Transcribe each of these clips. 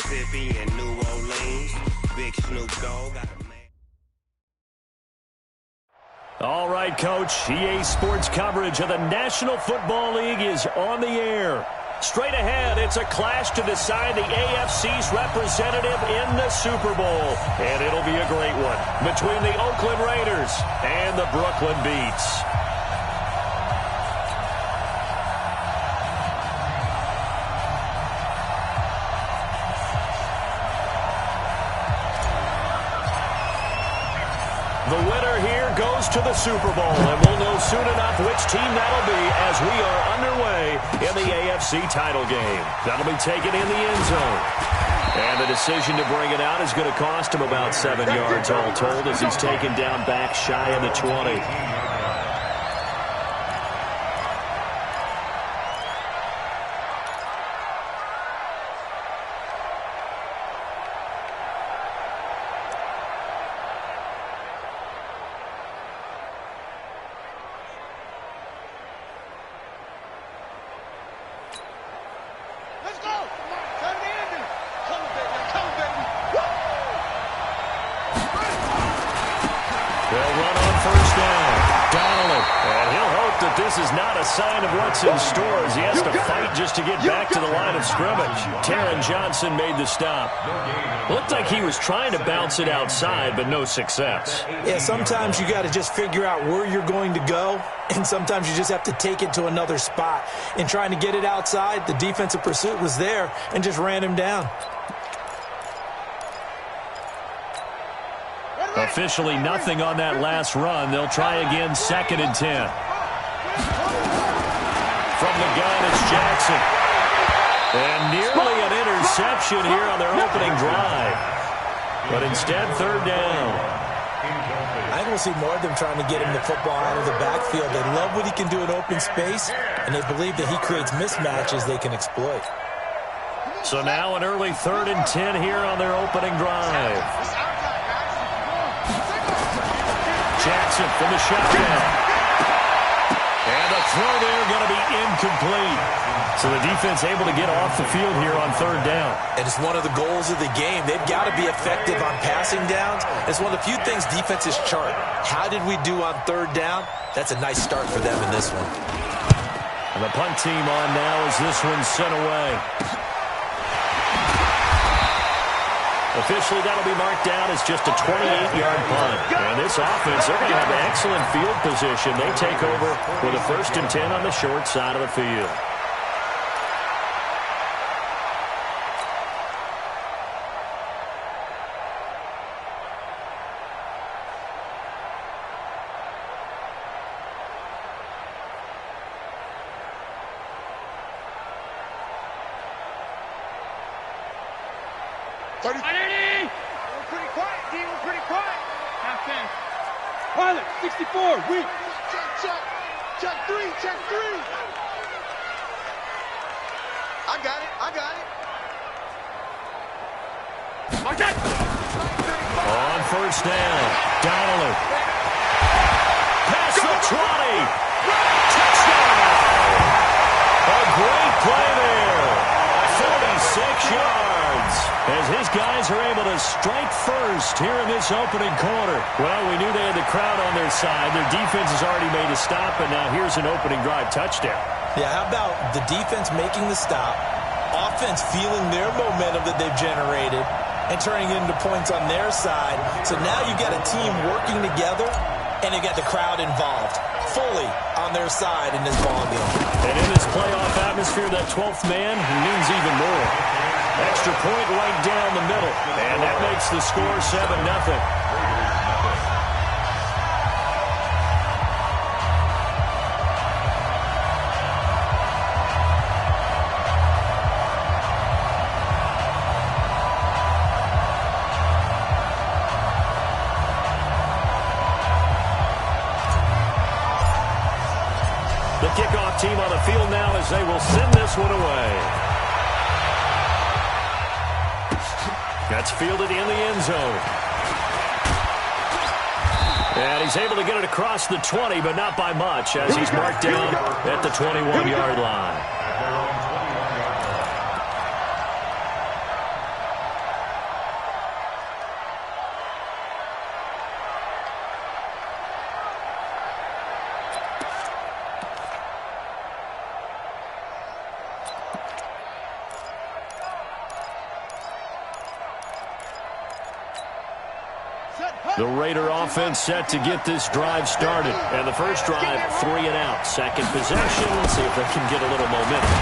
Mississippi and New Orleans. Big Snoop Dogg got a man. All right, Coach. EA Sports coverage of the National Football League is on the air. Straight ahead, it's a clash to decide the AFC's representative in the Super Bowl. And it'll be a great one between the Oakland Raiders and the Brooklyn Beats. The winner here goes to the Super Bowl, and we'll know soon enough which team that'll be as we are underway in the AFC title game. That'll be taken in the end zone. And the decision to bring it out is going to cost him about 7 yards all told as he's taken down back shy of the 20. In store as he has to fight just to get back to the line of scrimmage. Taron Johnson made the stop. Looked like he was trying to bounce it outside, but no success. Yeah, sometimes you got to just figure out where you're going to go, and sometimes you just have to take it to another spot. In trying to get it outside, the defensive pursuit was there and just ran him down. Officially nothing on that last run. They'll try again, 2nd and 10. From the gun, it's Jackson. And nearly an interception here on their opening drive. But instead, 3rd down. I think we'll see more of them trying to get him the football out of the backfield. They love what he can do in open space, and they believe that he creates mismatches they can exploit. So now an early 3rd and 10 here on their opening drive. Jackson from the shotgun. And the throw there going to be incomplete. So the defense able to get off the field here on 3rd down. And it's one of the goals of the game. They've got to be effective on passing downs. It's one of the few things defenses chart. How did we do on 3rd down? That's a nice start for them in this one. And the punt team on now as this one's sent away. Officially, that'll be marked down as just a 28-yard punt. And this offense, they're going to have excellent field position. They take over with a 1st and 10 on the short side of the field. Pilot, 64, weak. Check three. I got it. On 1st down, Donnelly. Past the 20. Touchdown. A great play there. 46 yards. As his guys are able to strike first here in this opening quarter. Well, we knew they had the crowd on their side. Their defense has already made a stop, and now here's an opening drive touchdown. Yeah, how about the defense making the stop, offense feeling their momentum that they've generated, and turning it into points on their side. So now you've got a team working together, and you got the crowd involved fully on their side in this ballgame. And in this playoff atmosphere, that 12th man means even more. Extra point right down the middle, and that makes the score 7-0. The kickoff team on the field now as they will send this one away. That's fielded in the end zone. And he's able to get it across the 20, but not by much, as he's marked down at the 21-yard line. The Raider offense set to get this drive started. And the first drive, 3 and out. Second possession. Let's see if they can get a little momentum.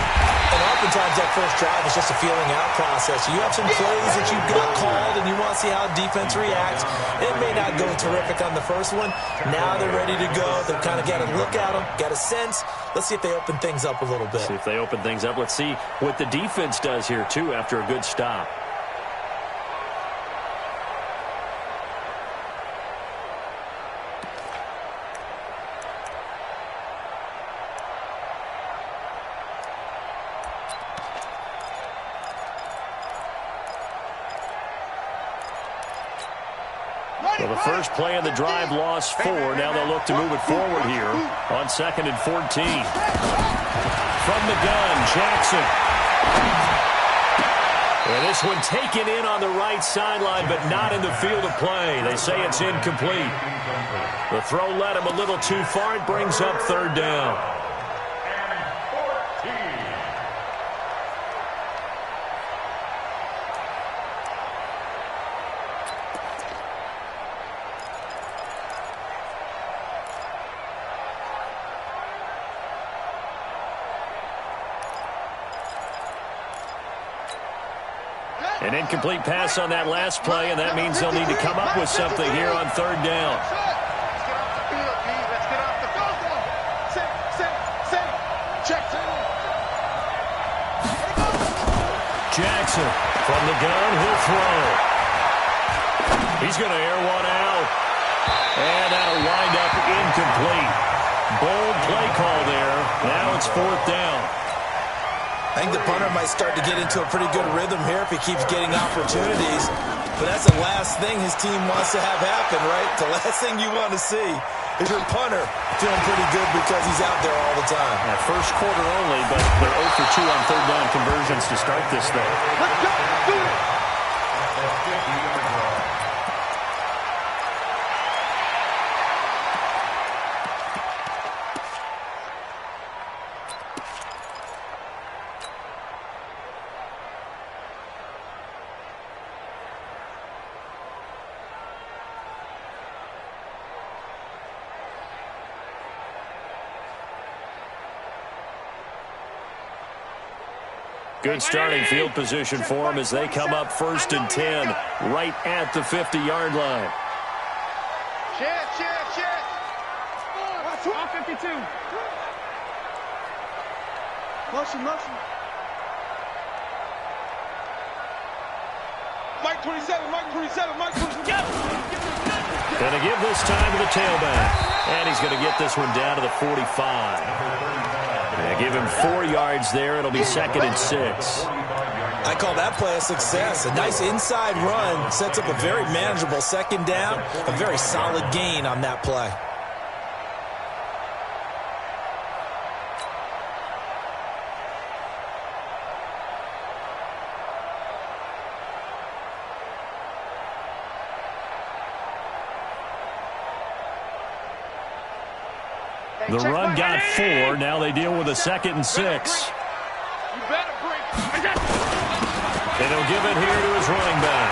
And oftentimes that first drive is just a feeling out process. You have some plays that you've got called, and you want to see how defense reacts. It may not go terrific on the first one. Now they're ready to go. They've kind of got to look at them, got a sense. Let's see if they open things up a little bit. See if they open things up. Let's see what the defense does here, too, after a good stop. Well, the first play of the drive lost 4. Now they'll look to move it forward here on 2nd and 14. From the gun, Jackson. And this one taken in on the right sideline, but not in the field of play. They say it's incomplete. The throw led him a little too far. It brings up 3rd down. An incomplete pass on that last play, and that means they'll need to come up with something here on 3rd down. Jackson from the gun, he'll throw. He's going to air one out, and that'll wind up incomplete. Bold play call there. Now it's 4th down. I think the punter might start to get into a pretty good rhythm here if he keeps getting opportunities. But that's the last thing his team wants to have happen, right? The last thing you want to see is your punter feeling pretty good because he's out there all the time. Yeah, first quarter only, but they're 0 for 2 on 3rd down conversions to start this thing. Let's go. Do it. Good starting field position for them as they come up 1st and 10, right at the 50-yard line. Chance. 52. Motion. Mike 27. Going to give this time to the tailback. And he's going to get this one down to the 45. Give him 4 yards there. It'll be 2nd and 6. I call that play a success. A nice inside run sets up a very manageable 2nd down. A very solid gain on that play. The run got 4. Now they deal with a 2nd and 6. You better break. And he'll give it here to his running back.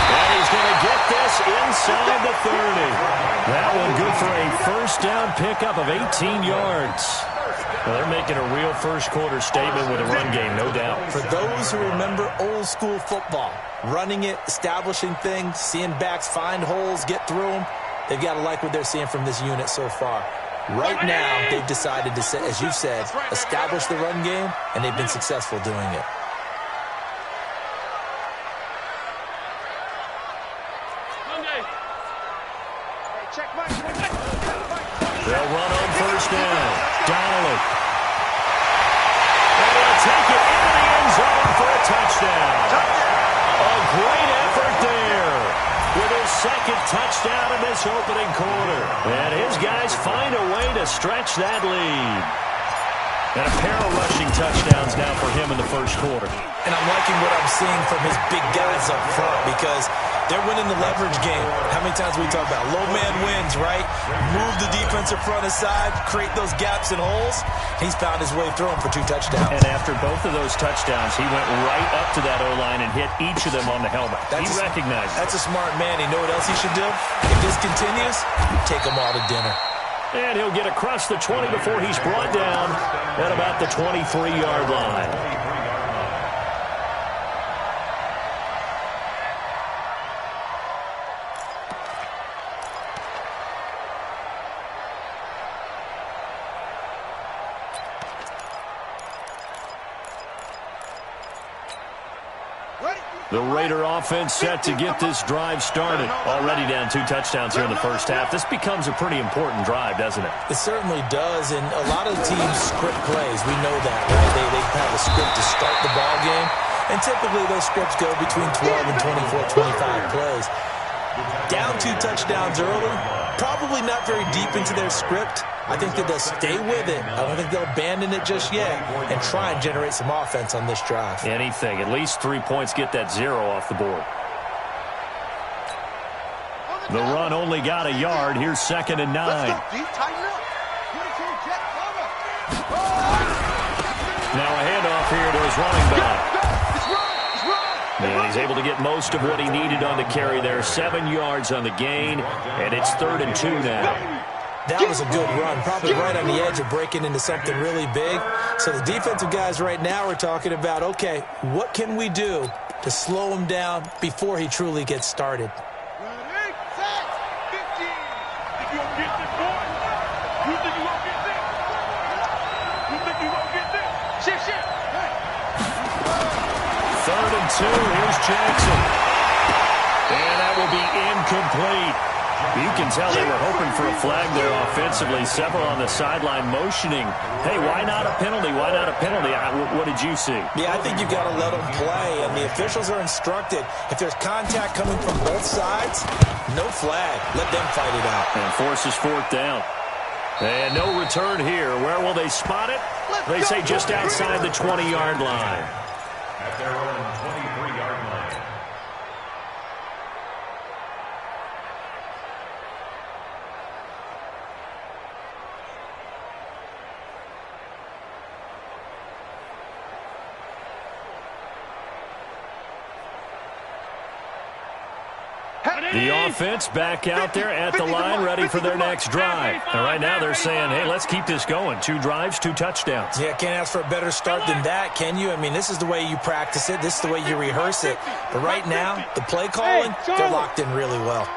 And he's going to get this inside the 30. That one good for a 1st down pickup of 18 yards. Well, they're making a real first quarter statement with a run game, no doubt. For those who remember old school football, running it, establishing things, seeing backs find holes, get through them, they've got to like what they're seeing from this unit so far. Right now, they've decided to, as you said, establish the run game, and they've been successful doing it. They'll run on 1st down. Donnelly. And he'll take it into the end zone for a touchdown. A great effort there with his 2nd touchdown in this opening quarter. And his guys find a way to stretch that lead. And a pair of rushing touchdowns now for him in the first quarter. And I'm liking what I'm seeing from his big guys up front because They're winning the leverage game. How many times we talk about low man wins, right? Move the defensive front aside, create those gaps and holes. He's found his way through them for 2 touchdowns. And after both of those touchdowns, he went right up to that O-line and hit each of them on the helmet. He recognized it. That's a smart man. You know what else he should do? If this continues, take them all to dinner. And he'll get across the 20 before he's brought down at about the 23-yard line. The Raider offense set to get this drive started. Already down 2 touchdowns here in the first half. This becomes a pretty important drive, doesn't it? It certainly does, and a lot of the teams script plays. We know that, right? They have a script to start the ball game, and typically those scripts go between 12 and 24, 25 plays. Down 2 touchdowns early, probably not very deep into their script. I think that they'll stay with it. I don't think they'll abandon it just yet and try and generate some offense on this drive. Anything. At least 3 points, get that 0 off the board. The run only got a yard. Here's 2nd and 9. Let's go, D. Tighten up. Now a handoff here to his running back. And he's able to get most of what he needed on the carry there. 7 yards on the gain, and it's 3rd and 2 now. That was a good run, probably right on the edge of breaking into something really big. So the defensive guys right now are talking about, okay, what can we do to slow him down before he truly gets started? Third and 2, here's Jackson. And that will be incomplete. You can tell they were hoping for a flag there offensively. Several on the sideline motioning, hey, why not a penalty? Why not a penalty? What did you see? Yeah, I think you've got to let them play, and the officials are instructed. If there's contact coming from both sides, no flag. Let them fight it out. And forces 4th down. And no return here. Where will they spot it? They say just outside the 20-yard line. At their own 23-yard line. The offense back out there at the line, ready for their next drive. And right now they're saying, hey, let's keep this going. 2 drives, 2 touchdowns. Yeah, can't ask for a better start than that, can you? I mean, this is the way you practice it. This is the way you rehearse it. But right now, the play calling, they're locked in really well.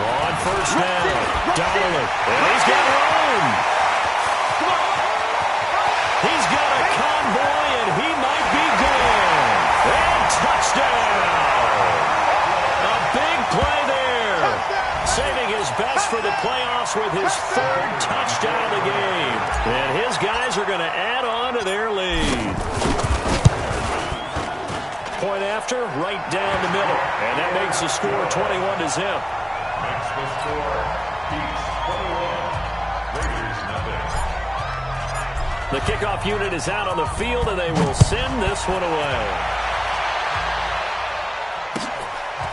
On first down, Donnelly. And he's got room. He's got a convoy, and he might be gone. And touchdown. A big play there. Saving his best for the playoffs with his 3rd touchdown of the game. And his guys are going to add on to their lead. Point after, right down the middle. And that makes the score 21-0. Next will score, Chiefs 21, Raiders nothing. The kickoff unit is out on the field, and they will send this one away.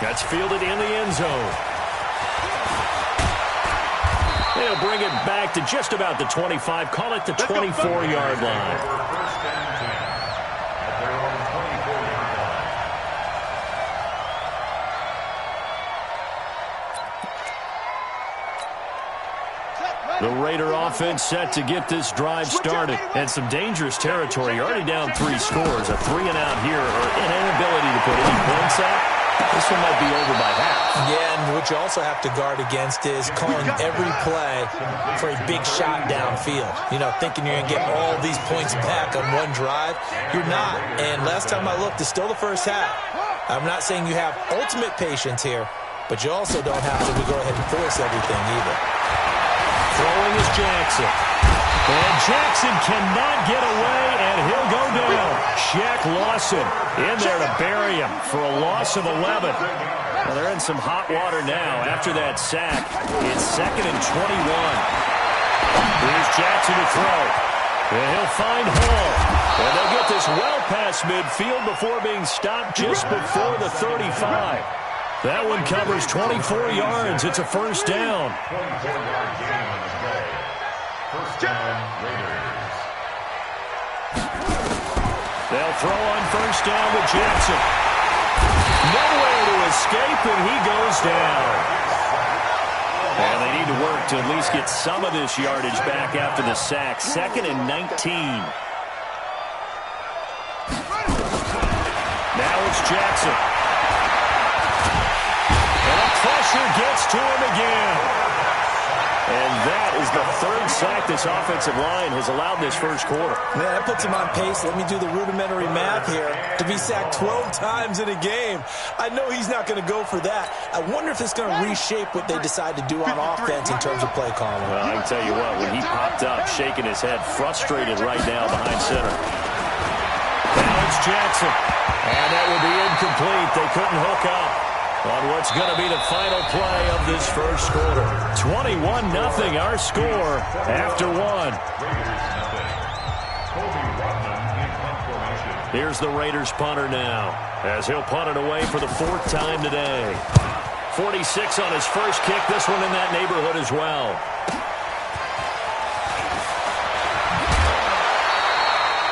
That's fielded in the end zone. They'll bring it back to just about the 25. Call it the 24-yard line. First and 10 at their own 24-yard line. The Raider offense set to get this drive started. And some dangerous territory. You're already down 3 scores. A 3-and-out here, or an inability to put any points out. This one might be over by half. Yeah, and what you also have to guard against is calling every play for a big shot downfield. You know, thinking you're going to get all these points back on one drive. You're not. And last time I looked, it's still the first half. I'm not saying you have ultimate patience here, but you also don't have to go ahead and force everything either. Throwing is Jackson. And Jackson cannot get away, and he'll go down. Shaq Lawson in there to bury him for a loss of 11. Well, they're in some hot water now after that sack. It's 2nd and 21. Here's Jackson to throw. And he'll find Hall. And they'll get this well past midfield before being stopped just before the 35. That one covers 24 yards. It's a first down. 24-yard gain on the play. First down, Raiders. They'll throw on first down with Jackson. Nowhere to escape, and he goes down. And they need to work to at least get some of this yardage back after the sack. 2nd and 19. Now it's Jackson. And the pressure gets to him again. And that is the 3rd sack this offensive line has allowed in this first quarter. Man, that puts him on pace. Let me do the rudimentary math here. To be sacked 12 times in a game. I know he's not going to go for that. I wonder if it's going to reshape what they decide to do on offense in terms of play calling. Well, I can tell you what, when he popped up, shaking his head, frustrated right now behind center. Now it's Jackson. And that will be incomplete. They couldn't hook up on what's going to be the final play of this first quarter. 21-0 our score after one. Here's the Raiders punter now, as he'll punt it away for the 4th time today. 46 on his first kick, this one in that neighborhood as well.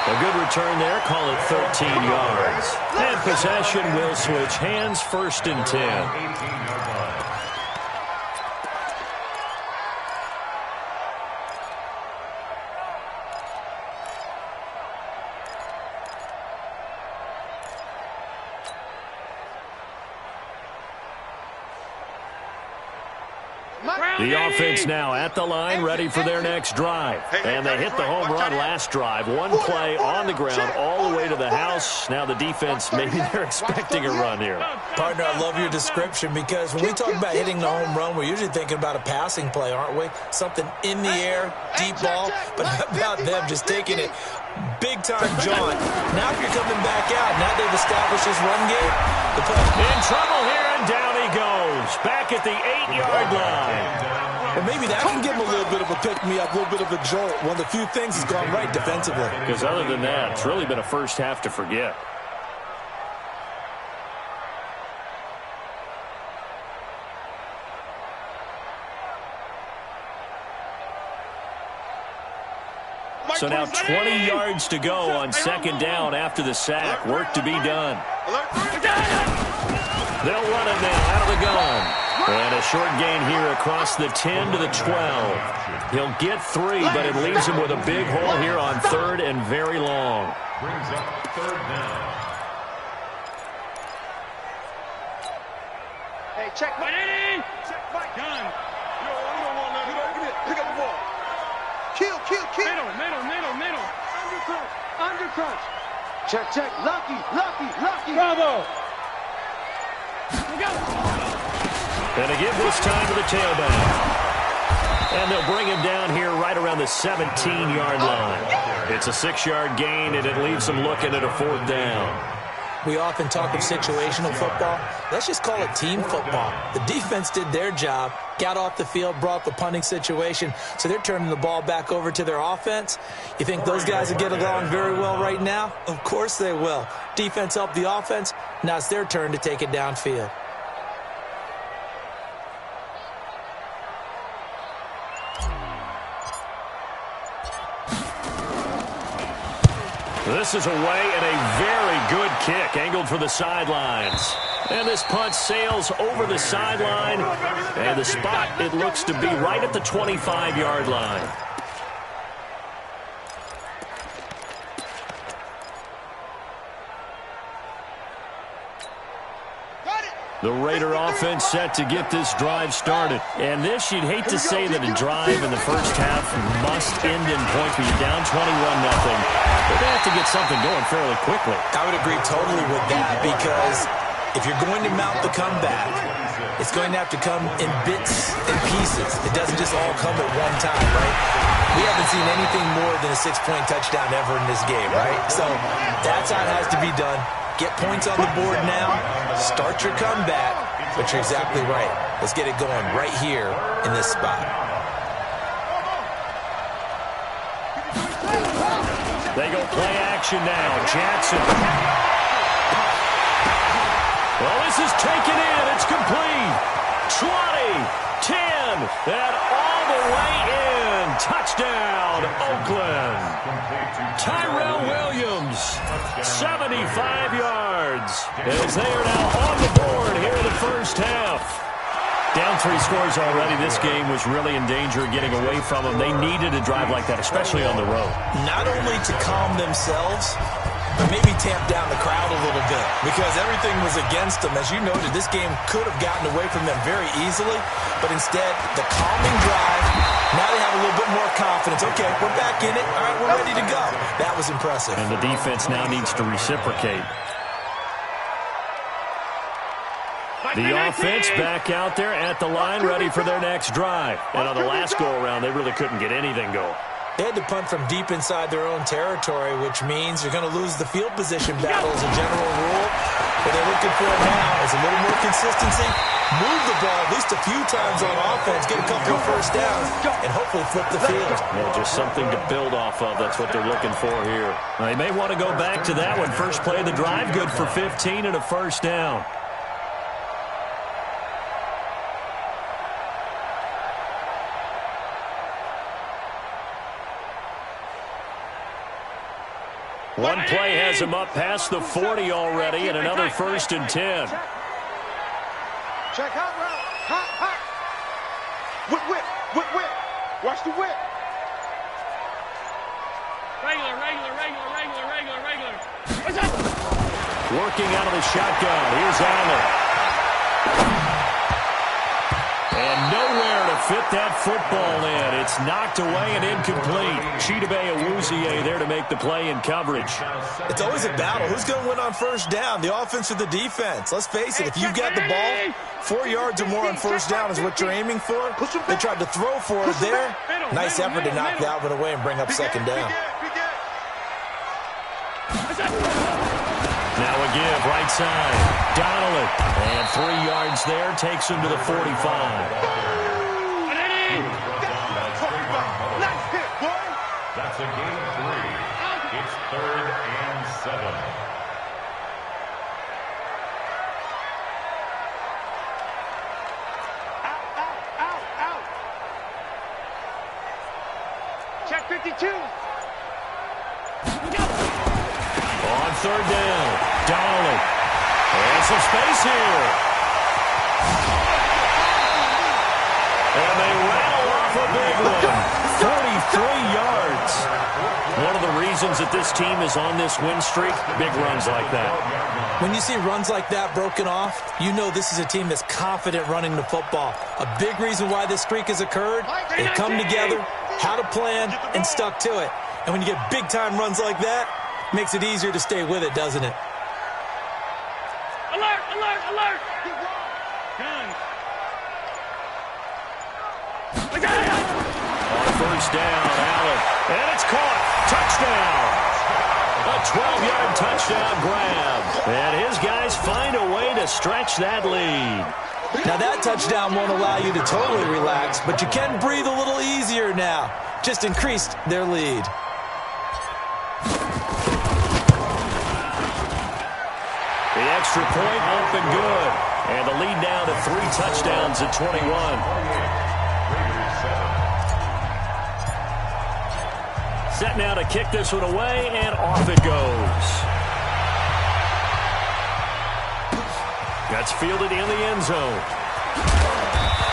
A good return there, call it 13 yards. And possession will switch hands, 1st and 10. The offense now at the line, ready for their next drive. And they hit the home run last drive. One play on the ground all the way to the house. Now the defense, maybe they're expecting a run here. Partner, I love your description because when we talk about hitting the home run, we're usually thinking about a passing play, aren't we? Something in the air, deep ball. But how about them just taking it big time, John? Now you're coming back out. Now they've established this run game. In trouble here, and down he goes. Back at the 8-yard line. Well, maybe that can give him a little bit of a pick-me-up, a little bit of a jolt. One of the few things has gone right defensively. Because other than that, it's really been a first half to forget. So now 20 yards to go on 2nd down after the sack. Work to be done. They'll run it now out of the gun. And a short gain here across the 10 to the 12. He'll get 3, but it leaves him with a big hole here on 3rd and very long. Brings up 3rd down. Hey, check my check my gun. Yo, we don't want nothing. Pick up the ball. Kill. Middle. Undercrunch. Check. Lucky. Bravo. And they give this time to the tailback. And they'll bring him down here right around the 17-yard line. It's a 6-yard gain, and it leaves them looking at a 4th down. We often talk of situational football. Let's just call it team football. The defense did their job, got off the field, brought the punting situation, so they're turning the ball back over to their offense. You think those guys will get along very well right now? Of course they will. Defense helped the offense. Now it's their turn to take it downfield. This is away and a very good kick, angled for the sidelines. And this punt sails over the sideline. And the spot, it looks to be right at the 25-yard line. The Raider offense set to get this drive started. And this, you'd hate to say that a drive in the first half must end in points when you're down 21-0. But they have to get something going fairly quickly. I would agree totally with that because if you're going to mount the comeback, it's going to have to come in bits and pieces. It doesn't just all come at one time, right? We haven't seen anything more than a 6-point touchdown ever in this game, right? So that's how it has to be done. Get points on the board now. Start your comeback. But you're exactly right. Let's get it going right here in this spot. They go play action now. Jackson. Well, this is taken in. It's complete. 20, 10, and all the way in. Touchdown, Oakland. Tyrell Williams, 75 yards, as they are now on the board here in the first half. Down 3 scores already. This game was really in danger of getting away from them. They needed a drive like that, especially on the road. Not only to calm themselves, but maybe tamp down the crowd a little bit, because everything was against them. As you noted, this game could have gotten away from them very easily, but instead, the calming drive, now they have a little bit more confidence. Okay, we're back in it. All right, we're ready to go. That was impressive. And the defense now needs to reciprocate. The offense back out there at the line, ready for their next drive. And on the last go-around, they really couldn't get anything going. They had to punt from deep inside their own territory, which means you're going to lose the field position battle as a general rule. What they're looking for now is a little more consistency, move the ball at least a few times on offense, get a couple of first downs, and hopefully flip the field. Yeah, just something to build off of. That's what they're looking for here. They may want to go back to that one. First play of the drive, good for 15 and a first down. One play has him up past the 40 already, and another 1st and 10. Check out route. Hot, hot. Whip, whip, whip, whip. Watch the whip. Regular. What's up? Working out of the shotgun. Here's Allen. And nowhere to fit that football in. It's knocked away and incomplete. Chidobe Awuzie there to make the play in coverage. It's always a battle. Who's going to win on first down, the offense or the defense? Let's face it, if you've got the ball, 4 yards or more on first down is what you're aiming for. They tried to throw for it there. Nice effort to knock that one away and bring up second down. Now a give, right side. Donnelly. And 3 yards there, takes him to the 45. That's a gain of 3. It's 3rd and 7. Out. Check 52. On 3rd down, Donnelly. And some space here. And they rattle off a big one. 43 yards. One of the reasons that this team is on this win streak, big runs like that. When you see runs like that broken off, you know this is a team that's confident running the football. A big reason why this streak has occurred, they've come together, had a plan, and stuck to it. And when you get big-time runs like that, makes it easier to stay with it, doesn't it? Alert! Gun. On first down, Allen. And it's caught. Touchdown. A 12-yard touchdown grab. And his guys find a way to stretch that lead. Now that touchdown won't allow you to totally relax, but you can breathe a little easier now. Just increased their lead. The extra point up and good. And the lead now to 3 touchdowns at 21. Set now to kick this one away, and off it goes. That's fielded in the end zone.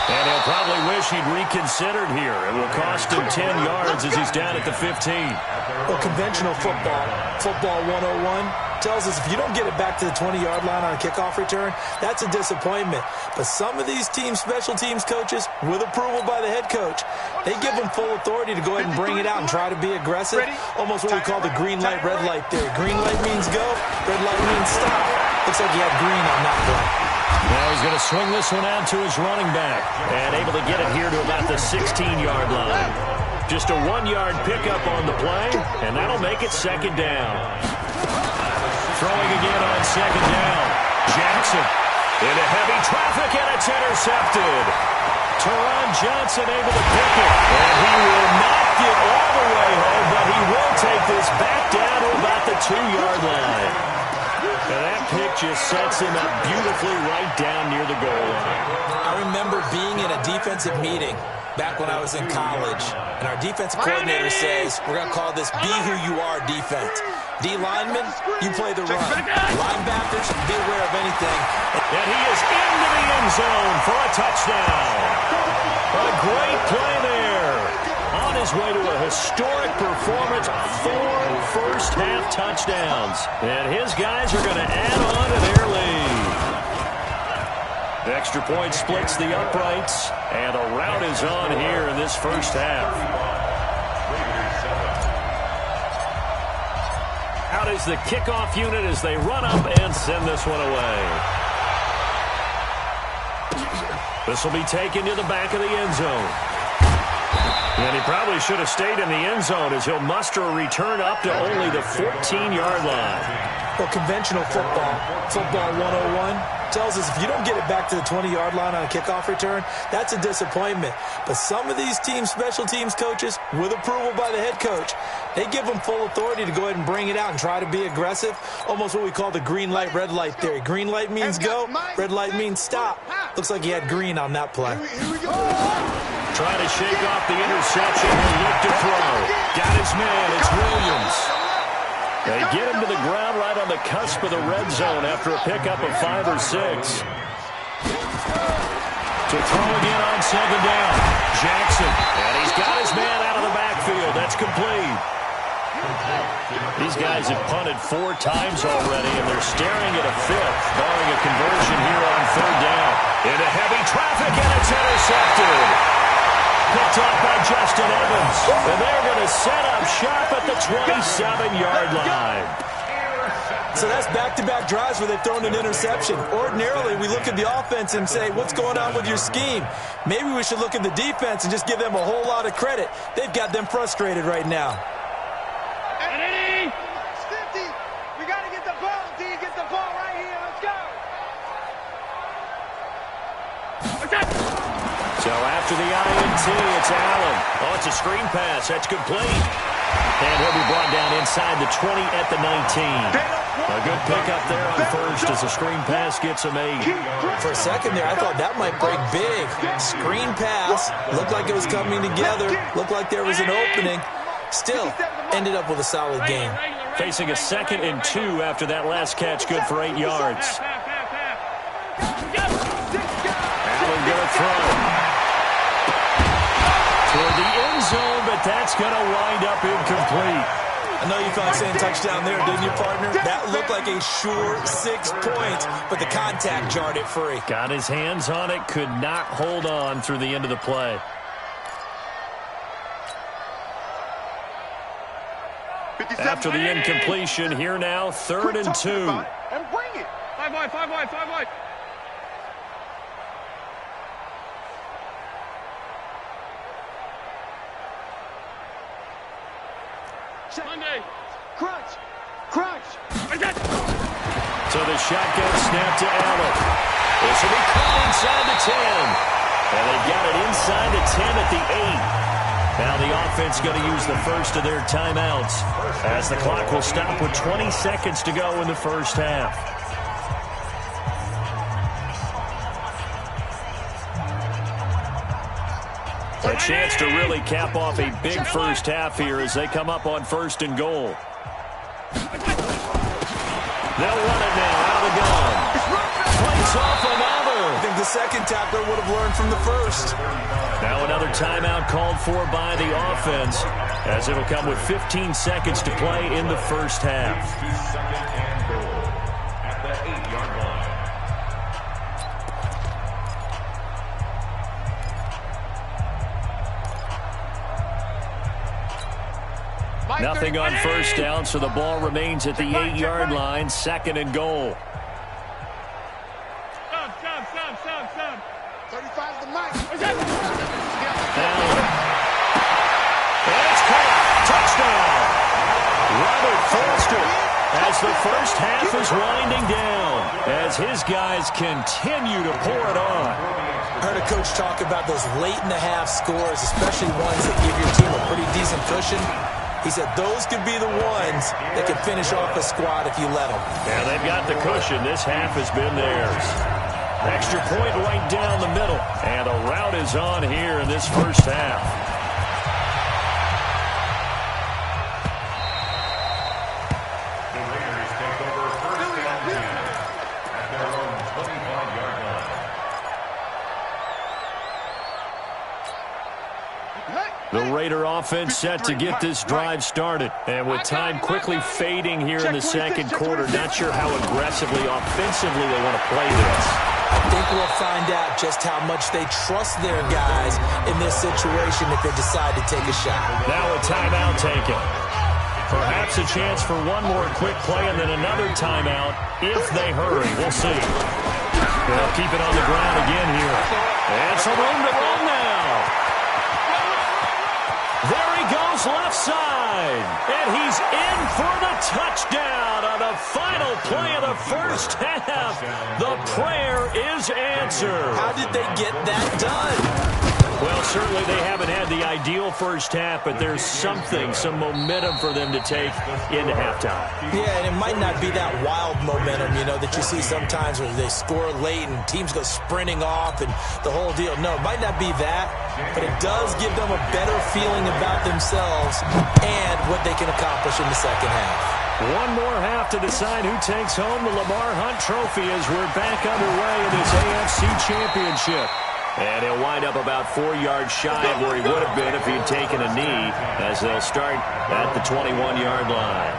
And he'll probably wish he'd reconsidered here. It will cost him 10 yards as he's down at the 15. Well, conventional football 101, tells us if you don't get it back to the 20-yard line on a kickoff return, that's a disappointment. But some of these team special teams coaches, with approval by the head coach, they give them full authority to go ahead and bring it out and try to be aggressive. Almost what we call the green light, red light theory. Green light means go, red light means stop. Looks like he had green on that play. Now he's going to swing this one out to his running back and able to get it here to about the 16-yard line. Just a 1-yard pickup on the play, and that'll make it second down. Throwing again on second down. Jackson into heavy traffic, and it's intercepted. Teron Johnson able to pick it. And he will not get all the way home, but he will take this back down to about the 2-yard line. And that pick just sets him up beautifully right down near the goal line. I remember being in a defensive meeting back when I was in college, and our defensive coordinator says, we're going to call this Be Who You Are defense. D linemen, you play the run. Linebackers, be aware of anything. And he is into the end zone for a touchdown. A great play there. On his way to a historic performance, 4 first-half touchdowns. And his guys are going to add on to their lead. The extra point splits the uprights, and a rout is on here in this first half. Out is the kickoff unit as they run up and send this one away. This will be taken to the back of the end zone. And he probably should have stayed in the end zone as he'll muster a return up to only the 14-yard line. Well, conventional football 101, tells us if you don't get it back to the 20-yard line on a kickoff return, that's a disappointment. But some of these teams, special teams coaches, with approval by the head coach, they give them full authority to go ahead and bring it out and try to be aggressive, almost what we call the green light, red light theory. Green light means go, red light means stop. Looks like he had green on that play. Trying to shake off the interception and look to throw. Got his man, it's Williams. They get him to the ground right on the cusp of the red zone after a pickup of 5 or 6. To throw again on 2nd down. Jackson, and he's got his man out of the backfield. That's complete. These guys have punted 4 times already, and they're staring at a 5th, barring a conversion here on 3rd down. Into heavy traffic, and it's intercepted. Picked off by Justin Evans. And they're going to set up shop at the 27-yard line. So that's back-to-back drives where they've thrown an interception. Ordinarily, we look at the offense and say, what's going on with your scheme? Maybe we should look at the defense and just give them a whole lot of credit. They've got them frustrated right now. Stinty, we got to get the ball. D, get the ball right here. Let's go. So after the INT, it's Allen. Oh, it's a screen pass. That's complete. And he'll be brought down inside the 20 at the 19. A good pickup there on first as the screen pass gets him 8. For a second there, I thought that might break big. Screen pass. Looked like it was coming together. Looked like there was an opening. Still, ended up with a solid game. Facing a 2nd and 2 after that last catch, good for 8 yards. Allen going to throw. Toward the end zone, but that's going to wind up incomplete. I know you thought saying touchdown there, didn't you, partner? That looked like a sure 6 points, but the contact jarred it free. Got his hands on it, could not hold on through the end of the play. After the incompletion, here now, 3rd and 2. And bring it. 5 wide, 5 wide, 5 wide. Monday. Crunch. Crunch. So the shotgun snap to Allen. This will be caught inside the 10. And they've got it inside the 10 at the 8. Now the offense going to use the first of their timeouts as the clock will stop with 20 seconds to go in the first half. A chance to really cap off a big first half here as they come up on 1st and goal. They'll run it now out of the gun. Fights off another. I think the second tackler would have learned from the first. Now another timeout called for by the offense as it'll come with 15 seconds to play in the first half. 2nd and goal at the 8-yard line. Nothing on 1st down, so the ball remains at the 8-yard line, 2nd and goal. Stop. 35's the mic. Allen. And it's caught. Touchdown. Robert Foster as the first half is winding down as his guys continue to pour it on. I heard a coach talk about those late-in-the-half scores, especially ones that give your team a pretty decent cushion. He said those could be the ones that can finish off a squad if you let them. Yeah, they've got the cushion. This half has been theirs. Extra point right down the middle. And a rout is on here in this first half. The Raiders take over first down 10 at their own 25-yard line. The Raider offense set to get this drive started. And with time quickly fading here in the second quarter, not sure how aggressively, offensively they want to play this. I think we'll find out just how much they trust their guys in this situation if they decide to take a shot. Now a timeout taken. Perhaps a chance for one more quick play and then another timeout if they hurry. We'll see. They'll keep it on the ground again here. And some room to run now. There he goes left side. And he's in for the touchdown on the final play of the first half. The prayer is answered. How did they get that done? Well, certainly they haven't had the ideal first half, but there's some momentum for them to take into halftime. Yeah, and it might not be that wild momentum, that you see sometimes where they score late and teams go sprinting off and the whole deal. No, it might not be that, but it does give them a better feeling about themselves and what they can accomplish in the second half. One more half to decide who takes home the Lamar Hunt Trophy as we're back underway in this AFC Championship. And he'll wind up about 4 yards shy of where he would have been if he'd taken a knee as they'll start at the 21-yard line.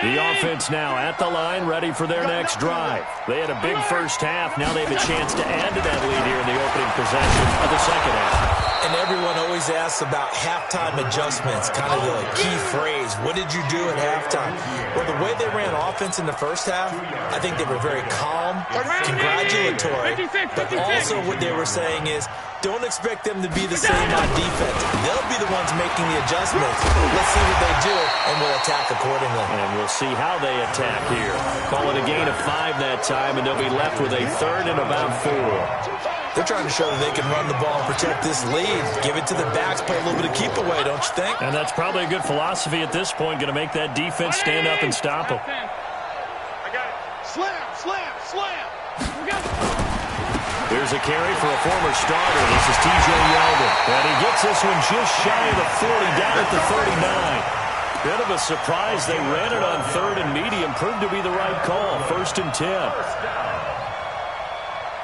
The offense now at the line, ready for their next drive. They had a big first half. Now they have a chance to add to that lead here in the opening possession of the second half. And everyone always asks about halftime adjustments, kind of the key phrase. What did you do at halftime? Well, the way they ran offense in the first half, I think they were very calm, congratulatory, but also what they were saying is, don't expect them to be the same on defense. They'll be the ones making the adjustments. Let's see what they do, and we'll attack accordingly. And we'll see how they attack here. Call it a gain of 5 that time, and they'll be left with a third and about 4. They're trying to show that they can run the ball and protect this lead. Give it to the backs, play a little bit of keep away, don't you think? And that's probably a good philosophy at this point, going to make that defense stand up and stop them. I got it. Slam, slam, slam. We got it. Here's a carry for a former starter. This is T.J. Yeldon. And he gets this one just shy of the 40, down at the 39. Bit of a surprise. They ran it on third and medium. Proved to be the right call. First and 10.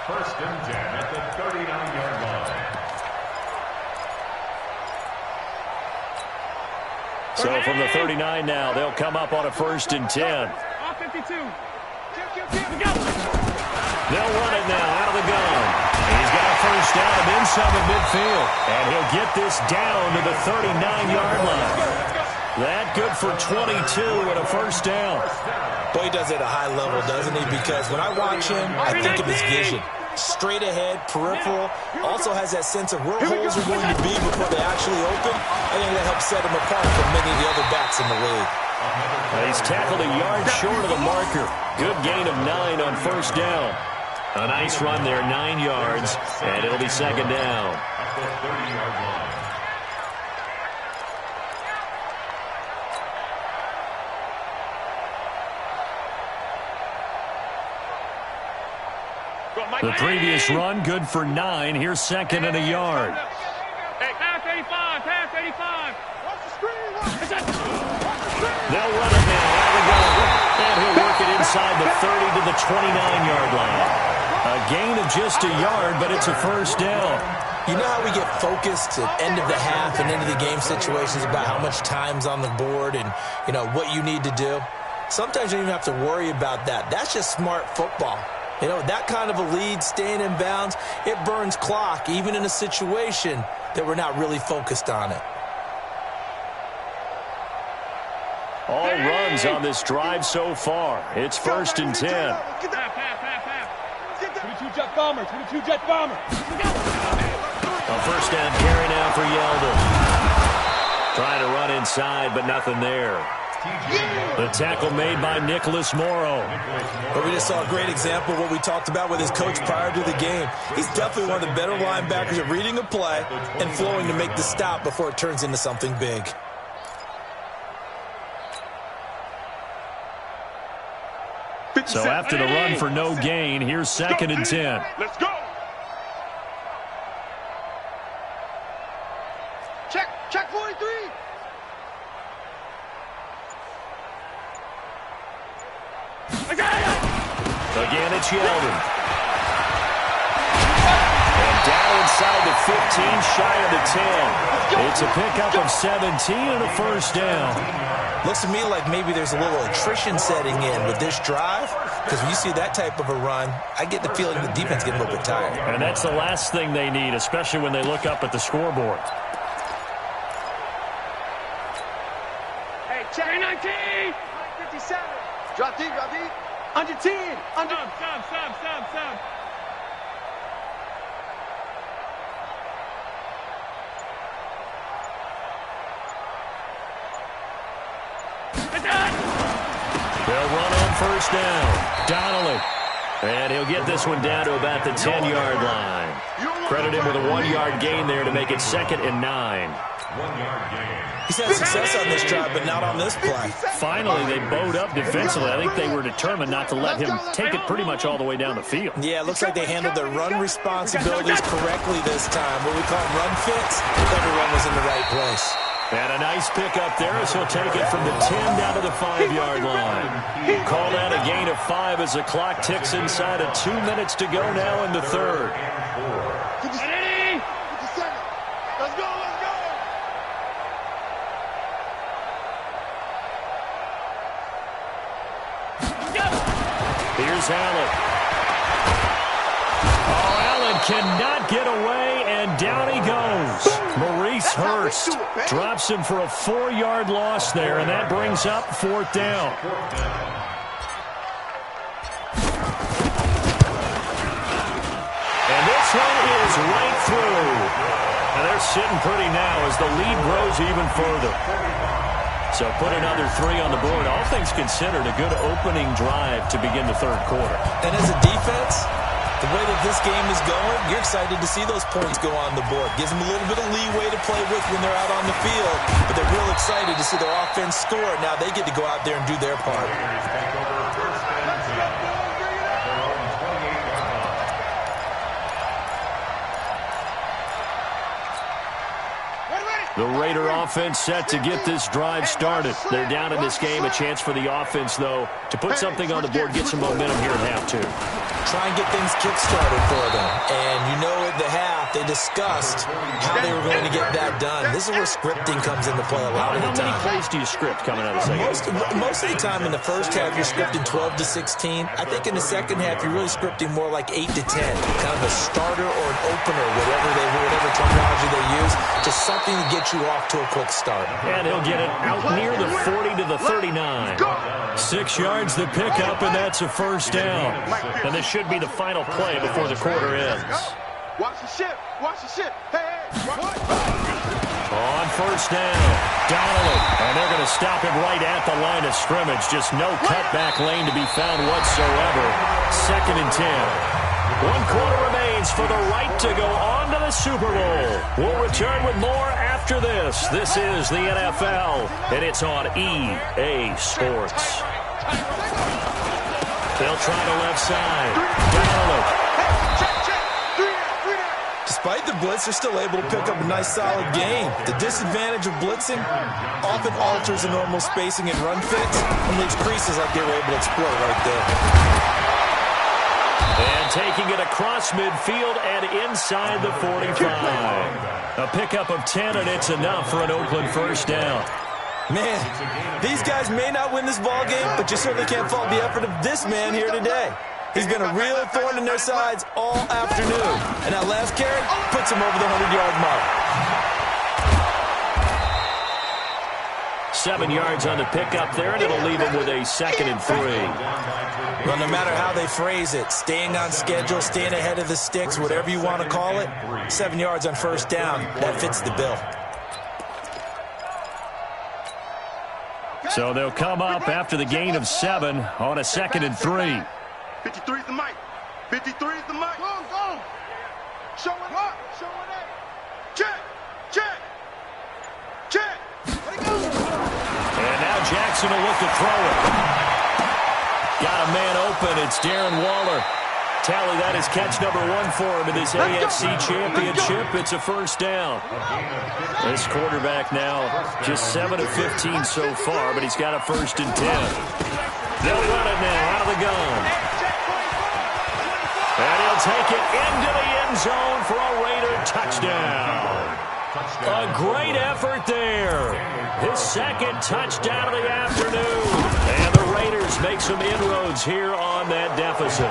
First and 10 at the 39-yard line. So from the 39 now, they'll come up on a first and 10. 52. They'll run it now out of the gun. He's got a first down and inside the midfield. And he'll get this down to the 39-yard line. That good for 22 and a first down. Boy, he does it at a high level, doesn't he? Because when I watch him, I think of his vision. Straight ahead, peripheral. Also has that sense of where holes are going to be before they actually open. I think that helps set him apart from many of the other backs in the league. He's tackled a yard short of the marker. Good gain of 9 on first down. A nice run there, 9 yards, and it'll be second down. At the 30-yard line. The previous run, good for 9. Here's second and a yard. Hey, pass 85, pass 85. Watch the screen, watch the screen. They'll run it now out of the gun. And he'll work it inside the 30 to the 29-yard line. A gain of just a yard, but it's a first down. You know how we get focused at end of the half and end of the game situations about how much time's on the board and, what you need to do? Sometimes you don't even have to worry about that. That's just smart football. That kind of a lead, staying in bounds, it burns clock, even in a situation that we're not really focused on it. All runs on this drive so far. It's first and 10. Get that. Pass. 22 jet bomber, 22 jet bomber. A first down carry now for Yeldon. Trying to run inside, but nothing there. The tackle made by Nicholas Morrow. But we just saw a great example of what we talked about with his coach prior to the game. He's definitely one of the better linebackers at reading a play and flowing to make the stop before it turns into something big. So after the run for no gain, here's 2nd and 10. Let's go. Check 43. Again, it's Yeldon. And down inside the 15, shy of the 10. It's a pickup of 17 and a first down. Looks to me like maybe there's a little attrition setting in with this drive, because when you see that type of a run, I get the feeling the defense getting a little bit tired. And that's the last thing they need, especially when they look up at the scoreboard. Hey, check 19. 57. Drop deep. Under 10. Under. Stop. They'll run on first down. Donnelly. And he'll get this one down to about the 10-yard line. Credit him with a 1-yard gain there to make it 2nd and 9. 1-yard gain. He's had success on this drive, but not on this play. Finally, they bowed up defensively. I think they were determined not to let him take it pretty much all the way down the field. Yeah, it looks like they handled their run responsibilities correctly this time. What we call run fits, everyone was in the right place. And a nice pickup there as he'll take it from the 10 down to the 5-yard line. Call that a gain of 5 as the clock ticks inside of 2 minutes to go now in the third. Ready? 57. Let's go. Here's Allen. Oh, Allen cannot get away, and down he goes. Maurice Hurst drops him for a 4-yard loss there, and that brings up 4th down. And this one is right through. And they're sitting pretty now as the lead grows even further. So put another 3 on the board. All things considered, a good opening drive to begin the third quarter. And as a defense, the way that this game is going, you're excited to see those points go on the board. Gives them a little bit of leeway to play with when they're out on the field. But they're real excited to see their offense score. Now they get to go out there and do their part. The Raider offense set to get this drive started. They're down in this game. A chance for the offense, though, to put something on the board, get some momentum here at half 2. Try and get things kick-started for them. And you know at the half, they discussed how they were going to get that done. This is where scripting comes into play a lot of the time. How many plays do you script coming out of the second? Most of the time in the first half, you're scripting 12 to 16. I think in the second half, you're really scripting more like 8 to 10. Kind of a starter or an opener, whatever terminology they use, just something to get you off to a quick start. And he'll get it out near the 40 to the 39. 6 yards the pickup, and that's a first down. And this should be the final play before the quarter ends. Watch the ship. Hey. On first down, Donnelly. And they're going to stop him right at the line of scrimmage. Just no cutback lane to be found whatsoever. 2nd and 10. 1 quarter remains for the right to go on to the Super Bowl. We'll return with more after this. This is the NFL, and it's on EA Sports. They'll try the left side. Donnelly. Despite the blitz, they're still able to pick up a nice, solid gain. The disadvantage of blitzing often alters the normal spacing and run fits and leaves creases like they were able to exploit right there. And taking it across midfield and inside the 45. A pickup of 10, and it's enough for an Oakland first down. Man, these guys may not win this ball game, but you certainly can't fault the effort of this man here today. He's been a real thorn in their sides all afternoon. And that last carry puts him over the 100-yard mark. 7 yards on the pickup there, and it'll leave him with a 2nd and 3. Well, no matter how they phrase it, staying on schedule, staying ahead of the sticks, whatever you want to call it, 7 yards on first down, that fits the bill. So they'll come up after the gain of 7 on a 2nd and 3. 53 is the mic. 53 is the mic. Go. Show it up. Show it up. Check. Let it go. And now Jackson will look to throw it. Got a man open. It's Darren Waller. Tally, that is catch number 1 for him in this AFC Championship. It's a first down. This quarterback now just 7 of 15 so far, but he's got a 1st and 10. They'll run it now out of the gun. And he'll take it into the end zone for a Raider touchdown. A great effort there. His 2nd touchdown of the afternoon. And the Raiders make some inroads here on that deficit.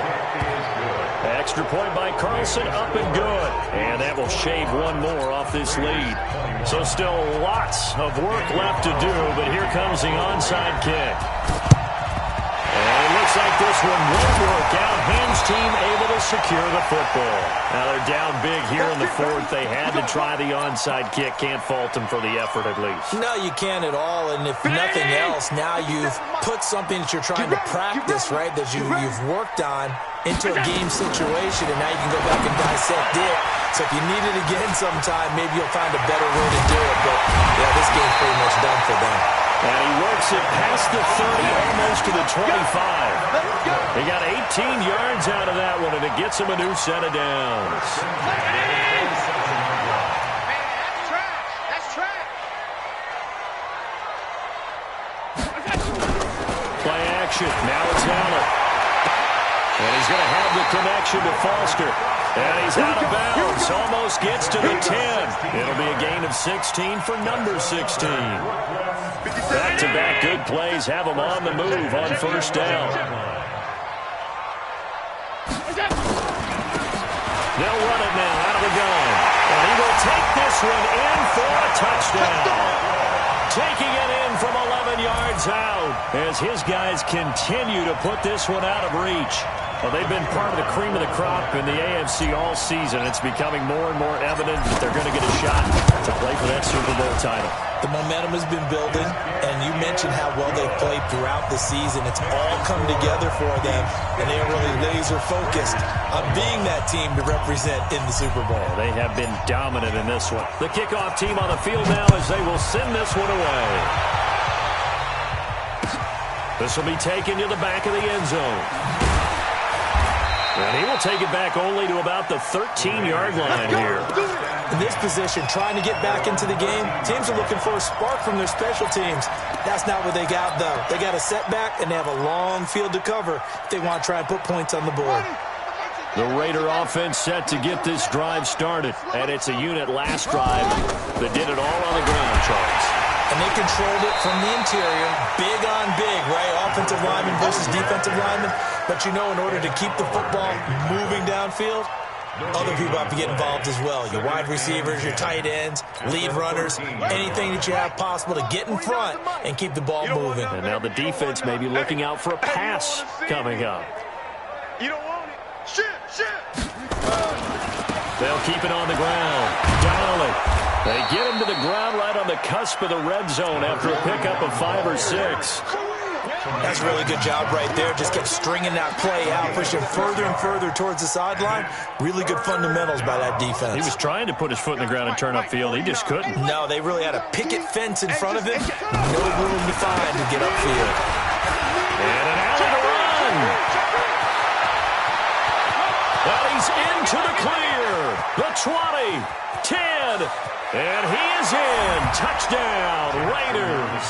Extra point by Carlson, up and good. And that will shave 1 more off this lead. So still lots of work left to do, but here comes the onside kick. And it looks like this one won't work out. Hams team able to secure the football. Now they're down big here in the 4th. They had to try the onside kick. Can't fault them for the effort at least. No, you can't at all. And if nothing else, now you've put something that you're trying to practice, right, that you've worked on into a game situation, and now you can go back and dissect it. So if you need it again sometime, maybe you'll find a better way to do it. But, yeah, this game's pretty much done for them. And he works it past the 30, almost to the 25. He got 18 yards out of that one, and it gets him a new set of downs. That's trash. Play action. Now it's Allen. And he's going to have the connection to Foster. And he's out of bounds. Almost gets to the 10. It'll be a gain of 16 for number 16. Back-to-back good plays have him on the move on 1st down. They'll run it now out of the gun. And he will take this one in for a touchdown. Taking it in from 11 yards out as his guys continue to put this one out of reach. Well, they've been part of the cream of the crop in the AFC all season. It's becoming more and more evident that they're going to get a shot to play for that Super Bowl title. The momentum has been building, and you mentioned how well they've played throughout the season. It's all come together for them, and they're really laser-focused on being that team to represent in the Super Bowl. They have been dominant in this one. The kickoff team on the field now as they will send this one away. This will be taken to the back of the end zone. And he will take it back only to about the 13-yard line here. In this position, trying to get back into the game, teams are looking for a spark from their special teams. That's not what they got, though. They got a setback, and they have a long field to cover if they want to try and put points on the board. The Raider offense set to get this drive started. And it's a unit last drive that did it all on the ground, Charles. And they controlled it from the interior, big on big, right? Offensive lineman versus defensive lineman. But, you know, in order to keep the football moving downfield, other people have to get involved as well. Your wide receivers, your tight ends, lead runners, anything that you have possible to get in front and keep the ball moving. And now the defense may be looking out for a pass coming up. You don't want it. Shit. They'll keep it on the ground. Donnelly. They get him to the ground right on the cusp of the red zone after a pickup of 5 or 6. That's a really good job right there. Just kept stringing that play out, pushing further and further towards the sideline. Really good fundamentals by that defense. He was trying to put his foot in the ground and turn upfield. He just couldn't. No, they really had a picket fence in front of him. No room to find to get upfield. And an alley to run. Well, he's into the clear. The 20, 10, and he is in. Touchdown, Raiders.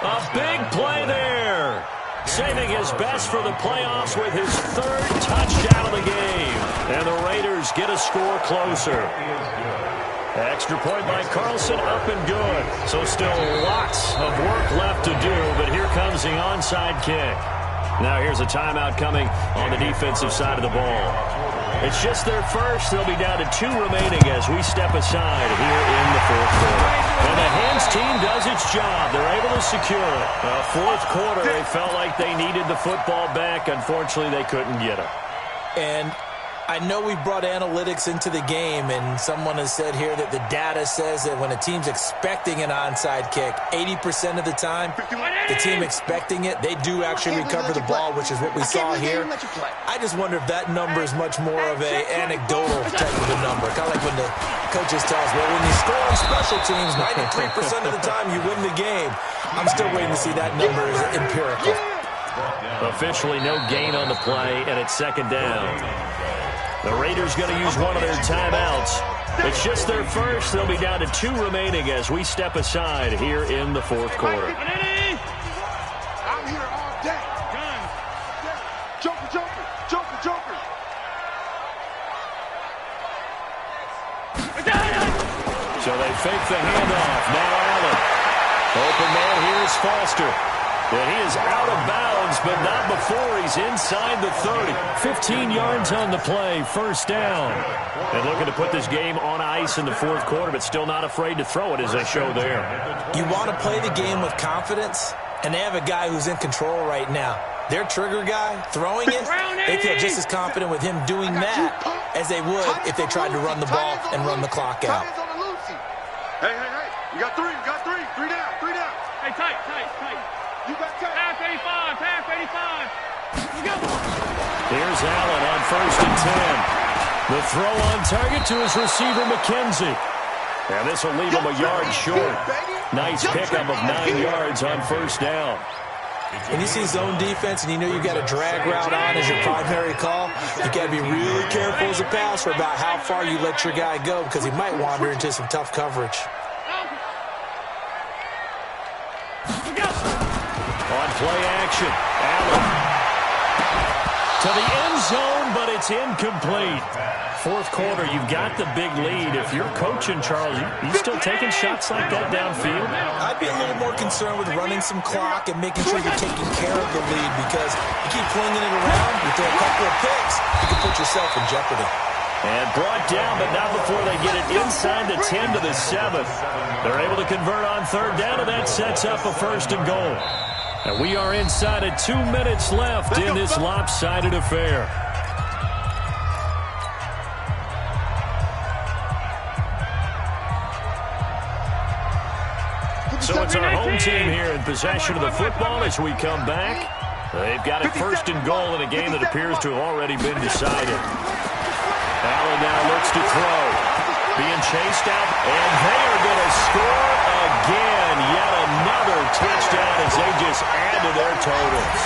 A big play there. Saving his best for the playoffs with his 3rd touchdown of the game. And the Raiders get a score closer. Extra point by Carlson, up and good. So still lots of work left to do, but here comes the onside kick. Now here's a timeout coming on the defensive side of the ball. It's just their first. They'll be down to 2 remaining as we step aside here in the 4th quarter. And the Hams team does its job. They're able to secure it. 4th quarter, they felt like they needed the football back. Unfortunately, they couldn't get it. And I know we brought analytics into the game, and someone has said here that the data says that when a team's expecting an onside kick, 80% of the time, the team expecting it, they do actually recover the ball, which is what we saw here. I just wonder if that number is much more of an anecdotal type of a number. Kind of like when the coaches tell us, well, when you score on special teams, 93% of the time you win the game. I'm still waiting to see that number is empirical. Officially no gain on the play, and it's second down. The Raiders going to use one of their timeouts. It's just their first. They'll be down to 2 remaining as we step aside here in the fourth quarter. I'm here all day. Joker, joker, joker, joker. So they fake the handoff. Now Allen. Open man, here's Foster. And he is out of bounds, but not before he's inside the 30. 15 yards on the play, first down. And looking to put this game on ice in the fourth quarter, but still not afraid to throw it as they show there. You want to play the game with confidence, and they have a guy who's in control right now. Their trigger guy, throwing it, they feel just as confident with him doing that as they would if they tried to run the ball and run the clock out. Hey, you got 3, three down. Hey, tight. You got 10. Pass 85, pass 85. Let's go. Here's Allen on 1st and 10. The throw on target to his receiver, McKenzie. And this will leave him a yard short. Nice pickup of 9 yards on first down. When you see zone defense and you know you've got a drag route on as your primary call, you got to be really careful as a passer about how far you let your guy go because he might wander into some tough coverage. On play action, Allen to the end zone, but it's incomplete. Fourth quarter, you've got the big lead. If you're coaching, Charles, you still taking shots like that downfield? I'd be a little more concerned with running some clock and making sure you're taking care of the lead because you keep flinging it around, you throw a couple of picks, you can put yourself in jeopardy. And brought down, but not before they get it inside the 10 to the 7. They're able to convert on third down, and that sets up a 1st and goal. And we are inside of 2 minutes left in this lopsided affair. So it's our home team here in possession of the football as we come back. They've got it 1st and goal in a game that appears to have already been decided. Allen now looks to throw. Being chased out, and they are going to score again. Yet another touchdown as they just add to their totals.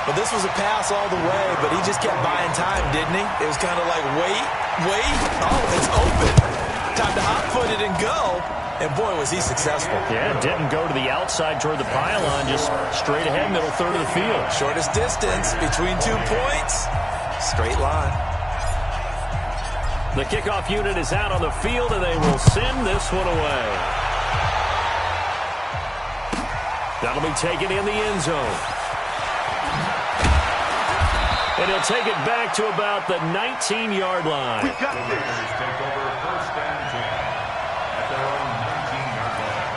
Well, this was a pass all the way, but he just kept buying time, didn't he? It was kind of like, wait. Oh, it's open. Time to hot-foot it and go. And, boy, was he successful. Yeah, didn't go to the outside toward the pylon, just straight ahead, middle third of the field. Shortest distance between 2 points. Straight line. The kickoff unit is out on the field, and they will send this one away. That'll be taken in the end zone. And he'll take it back to about the 19-yard line. We got this. Take over 1st and 10 at their own 19-yard line.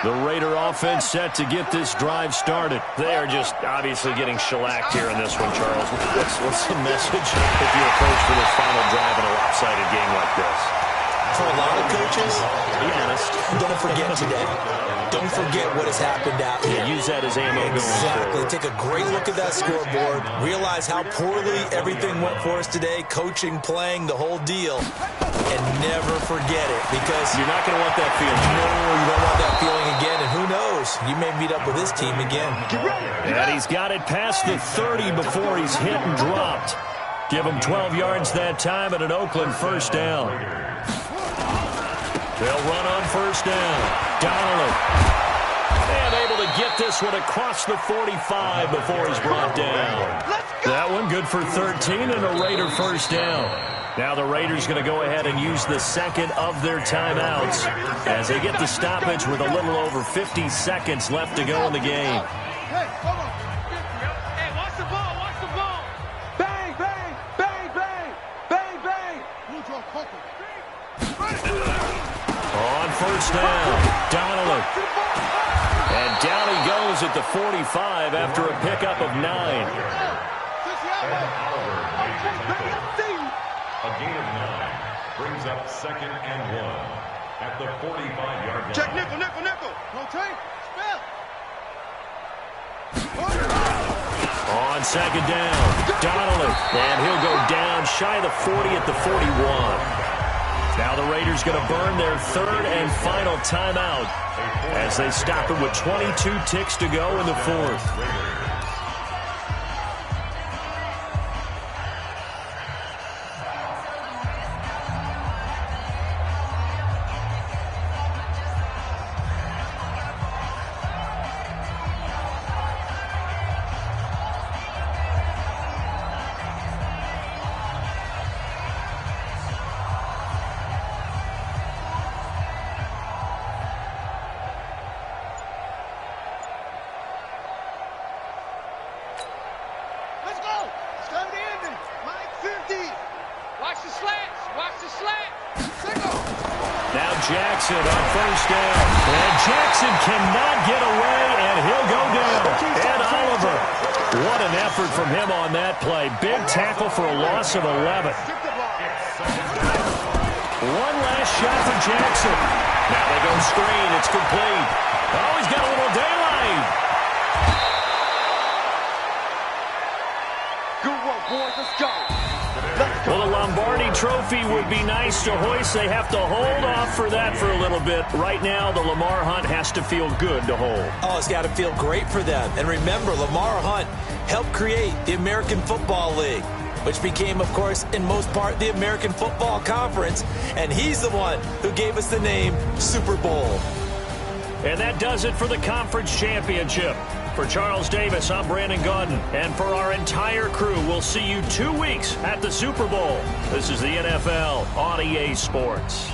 The Raider offense set to get this drive started. They are just obviously getting shellacked here in this one, Charles. What's the message if you're a coach for this final drive in a lopsided game like this? For a lot of coaches, Be honest. don't forget today. Don't forget what has happened out here. Yeah, use that as ammo going Exactly. forward. Take a great look at that scoreboard. Realize how poorly everything went for us today. Coaching, playing, the whole deal. And never forget it because You're not going to want that feeling. no, you don't want that feeling again. And who knows? You may meet up with this team again. And he's got it past the 30 before he's hit and dropped. Give him 12 yards that time at an Oakland 1st down. They'll run on 1st down. Donnelly. And able to get this one across the 45 before he's brought down. That one good for 13 and a Raider 1st down. Now the Raiders going to go ahead and use the second of their timeouts as they get the stoppage with a little over 50 seconds left to go in the game. Hey, hold on. Hey, watch the ball, watch the ball. Bang, bang, bang, bang, bang, bang. On 1st down, Donnelly. And down he goes at the the 45 after a pickup of 9. A gain of 9 brings up 2nd and 1 at the 45-yard line. Check nickel, nickel, nickel. No take. Spell. On 2nd down, Donnelly, and he'll go down shy of the 40 at the 41. Now the Raiders going to burn their 3rd and final timeout as they stop it with 22 ticks to go in the 4th. Jackson on 1st down. And Jackson cannot get away, and he'll go down. Ed Oliver. What an effort from him on that play. Big tackle for a loss of 11. One last shot for Jackson. Now they go screen. It's complete. Oh, he's got a little daylight. Good work, boys. Let's go. Well, the Lombardi Trophy would be nice to hoist. They have to hold off for that for a little bit. Right now, the Lamar Hunt has to feel good to hold. Oh, it's got to feel great for them. And remember, Lamar Hunt helped create the American Football League, which became, of course, in most part, the American Football Conference. And he's the one who gave us the name Super Bowl. And that does it for the conference championship. For Charles Davis, I'm Brandon Gaudin. And for our entire crew, we'll see you 2 weeks at the Super Bowl. This is the NFL on EA Sports.